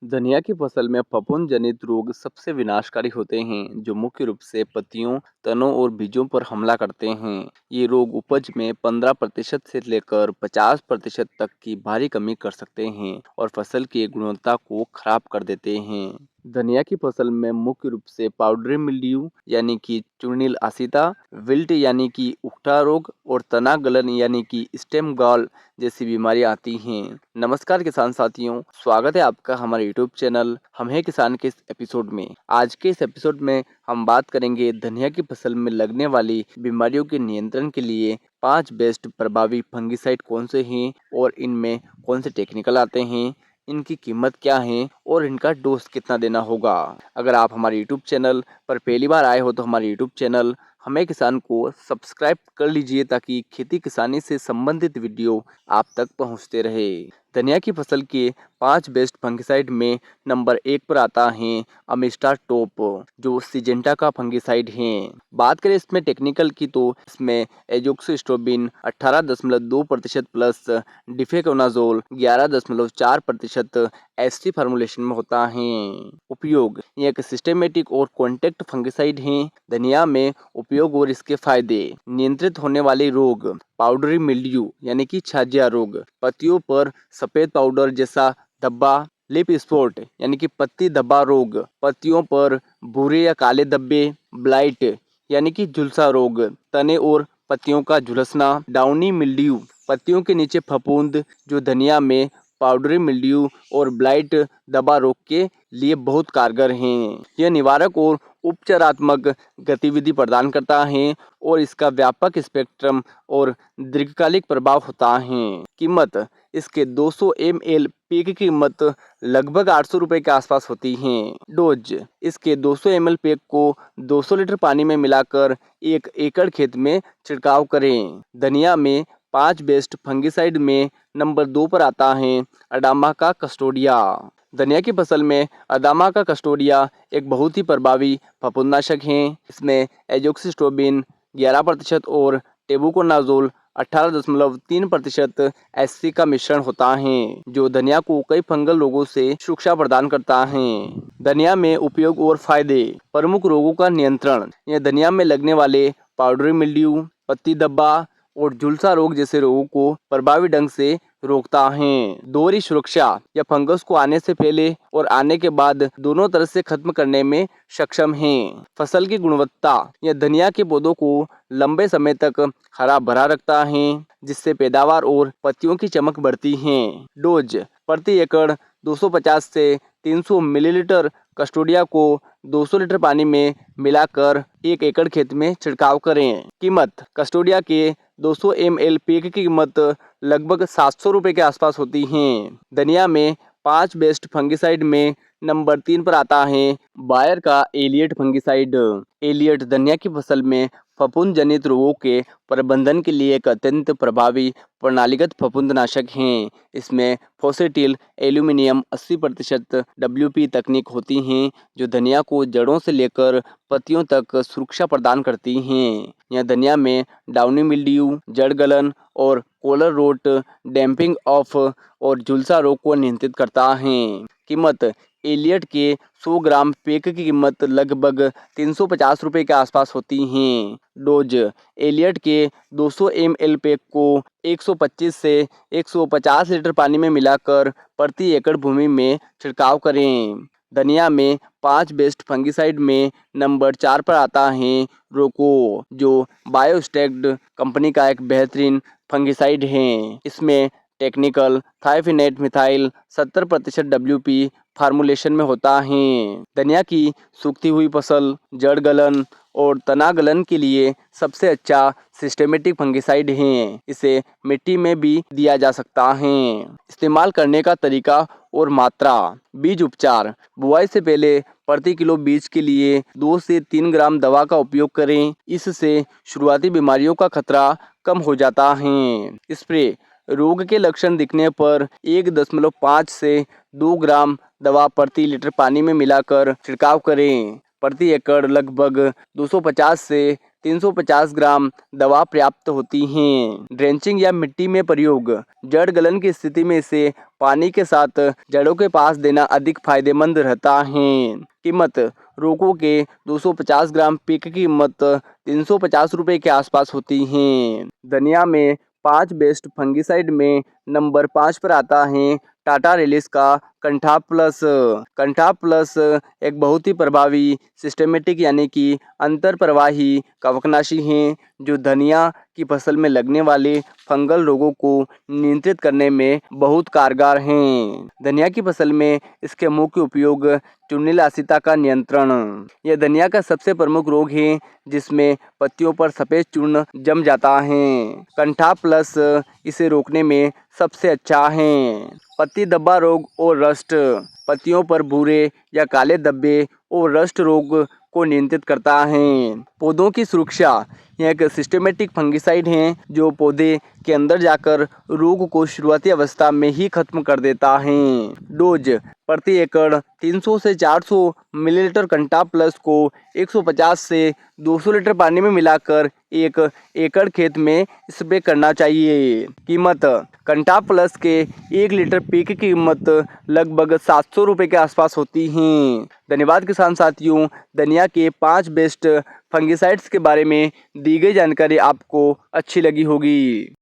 धनिया की फसल में फफूंद जनित रोग सबसे विनाशकारी होते हैं, जो मुख्य रूप से पत्तियों, तनों और बीजों पर हमला करते हैं। ये रोग उपज में 15% से लेकर 50% तक की भारी कमी कर सकते हैं और फसल की गुणवत्ता को खराब कर देते हैं। धनिया की फसल में मुख्य रूप से पाउडरी मिल्ड्यू यानी कि चूर्णिल आसिता, विल्ट यानी कि उकठा रोग और तना गलन यानी कि स्टेम गॉल जैसी बीमारियां आती हैं। नमस्कार किसान साथियों, स्वागत है आपका हमारे यूट्यूब चैनल हम हैं किसान के इस एपिसोड में। आज के इस एपिसोड में हम बात करेंगे धनिया की फसल में लगने वाली बीमारियों के नियंत्रण के लिए 5 बेस्ट प्रभावी फंगिसाइड कौन से हैं और इनमें कौन से टेक्निकल आते हैं, इनकी कीमत क्या है और इनका डोज कितना देना होगा। अगर आप हमारे यूट्यूब चैनल पर पहली बार आए हो तो हमारे यूट्यूब चैनल हमें किसान को सब्सक्राइब कर लीजिए ताकि खेती किसानी से संबंधित वीडियो आप तक पहुंचते रहे। धनिया की फसल के 5 बेस्ट फंगिसाइड में नंबर 1 पर आता है अमिस्टा टॉप, जो सिजेंटा का फंगिसाइड है। बात करें इसमें टेक्निकल की तो इसमें एजोक्सिस्ट्रोबिन 18.2% प्लस डिफेकोनाजोल 11.4% एसटी फार्मूलेशन में होता है। उपयोग: ये एक सिस्टेमेटिक और कॉन्टैक्ट फंगिसाइड है। धनिया में उपयोग और इसके फायदे: नियंत्रित होने वाले रोग, पाउडरी मिल्ड्यू यानी कि छाजिया रोग, पत्तियों पर सफेद पाउडर जैसा धब्बा, लिप स्पॉट यानी कि पत्ती धब्बा रोग, पत्तियों पर भूरे या काले धब्बे, ब्लाइट यानी कि झुलसा रोग, तने और पत्तियों का झुलसना, डाउनी मिल्ड्यू पत्तियों के नीचे फफूंद, जो धनिया में पाउडरी मिल्ड्यू और ब्लाइट दबा रोग के लिए बहुत कारगर हैं। यह निवारक और उपचारात्मक गतिविधि प्रदान करता है और इसका व्यापक स्पेक्ट्रम और दीर्घकालिक प्रभाव होता है। कीमत: इसके 200 ml पैक की कीमत लगभग 800 रुपये के आसपास होती है। डोज: इसके 200 ml पैक को 200 लीटर पानी में मिलाकर 1 एकड़ खेत में छिड़काव करें। धनिया में 5 बेस्ट फंगिसाइड में नंबर 2 पर आता है अडामा का कस्टोडिया। धनिया की फसल में अडामा का कस्टोडिया एक बहुत ही प्रभावी फफूंदनाशक है। इसमें एजोक्सिस्ट्रोबिन 11% और टेबुकोनाजोल 18.3% एससी का मिश्रण होता है, जो धनिया को कई फंगल रोगों से सुरक्षा प्रदान करता है। धनिया में उपयोग और फायदे: प्रमुख रोगों का नियंत्रण: यह धनिया में लगने वाले पाउडरी मिल्ड्यू, पत्ती धब्बा और झुलसा रोग जैसे रोगों को प्रभावी ढंग से रोकता है। दोहरी सुरक्षा: यह फंगस को आने से पहले और आने के बाद दोनों तरह से खत्म करने में सक्षम है। फसल की गुणवत्ता: यह धनिया के पौधों को लंबे समय तक हरा भरा रखता है, जिससे पैदावार और पत्तियों की चमक बढ़ती है। डोज: प्रति एकड़ 250 से 300 मिलीलीटर कस्टोडिया को 200 लीटर पानी में मिलाकर 1 एकड़ खेत में छिड़काव करें। कीमत: कस्टोडिया के 200 ml पैक की कीमत लगभग 700 रुपये के आसपास होती है। धनिया में 5 बेस्ट फंगिसाइड में नंबर 3 पर आता है बायर का एलियट फंगिसाइड। एलियट धनिया की फसल में फफूंद जनित रोगों के प्रबंधन के लिए एक अत्यंत प्रभावी प्रणालीगत फफूंदनाशक है। इसमें फोसेटिल एल्यूमिनियम 80% WP तकनीक होती हैं, जो धनिया को जड़ों से लेकर पत्तियों तक सुरक्षा प्रदान करती हैं। यह धनिया में डाउनी मिल्ड्यू, जड़ गलन और कॉलर रोट डैम्पिंग ऑफ और झुलसा रोग को नियंत्रित करता है। कीमत: एलियट के 100 ग्राम पैक की कीमत लगभग 350 रुपये के आसपास होती हैं। डोज: एलियट के 200 ml पैक को 125 से 150 लीटर पानी में मिलाकर प्रति एकड़ भूमि में छिड़काव करें। धनिया में 5 बेस्ट फंगिसाइड में नंबर 4 पर आता है रोको, जो बायोस्टेक्ड कंपनी का एक बेहतरीन फंगिसाइड है। इसमें टेक्निकल थाइफिनेट मिथाइल 70% WP फार्मूलेशन में होता है। धनिया की सूखती हुई फसल, जड़ गलन और तना गलन के लिए सबसे अच्छा सिस्टेमेटिक फंगिसाइड है। इसे मिट्टी में भी दिया जा सकता है। इस्तेमाल करने का तरीका और मात्रा: बीज उपचार: बुआई से पहले प्रति किलो बीज के लिए 2 से 3 ग्राम दवा का उपयोग करें। इससे शुरुआती बीमारियों का खतरा कम हो जाता है। स्प्रे: रोग के लक्षण दिखने पर 1.5 से 2 ग्राम दवा प्रति लीटर पानी में मिलाकर छिड़काव करें। प्रति एकड़ लगभग 250 से 350 ग्राम दवा पर्याप्त होती हैं। ड्रेंचिंग या मिट्टी में प्रयोग, जड़ गलन की स्थिति में इसे पानी के साथ जड़ों के पास देना अधिक फायदेमंद रहता है। कीमत, रोगों के 250 ग्राम पीक की कीमत 350 रुपये के आसपास होती है। धनिया में 5 बेस्ट फंगिसाइड में नंबर 5 पर आता है टाटा रेलिस का कंठा प्लस। कंठा प्लस एक बहुत ही प्रभावी सिस्टेमेटिक यानी कि अंतरप्रवाही कवकनाशी है जो धनिया की फसल में लगने वाले फंगल रोगों को नियंत्रित करने में बहुत कारगर हैं। धनिया की फसल में इसके मुख्य उपयोग चूर्णिलासिता का नियंत्रण। यह धनिया का सबसे प्रमुख रोग है जिसमें पत्तियों पर सफेद चूर्ण जम जाता है। कंठा प्लस इसे रोकने में सबसे अच्छा है। पत्ती धब्बा रोग और रस्ट, पत्तियों पर भूरे या काले धब्बे और रस्ट रोग को नियंत्रित करता है। पौधों की सुरक्षा, यह एक सिस्टेमेटिक फंगिसाइड है जो पौधे के अंदर जाकर रोग को शुरुआती अवस्था में ही खत्म कर देता है। डोज, प्रति एकड़ 300 से 400 मिलीलीटर कंठा प्लस को 150 से 200 लीटर पानी में मिलाकर 1 एकड़ खेत में स्प्रे करना चाहिए। कीमत, कंठा प्लस के 1 लीटर पीक की कीमत लगभग 700 रुपये के आसपास होती है। धन्यवाद किसान साथियों, धनिया के 5 बेस्ट फंगिसाइड्स के बारे में दी गई जानकारी आपको अच्छी लगी होगी।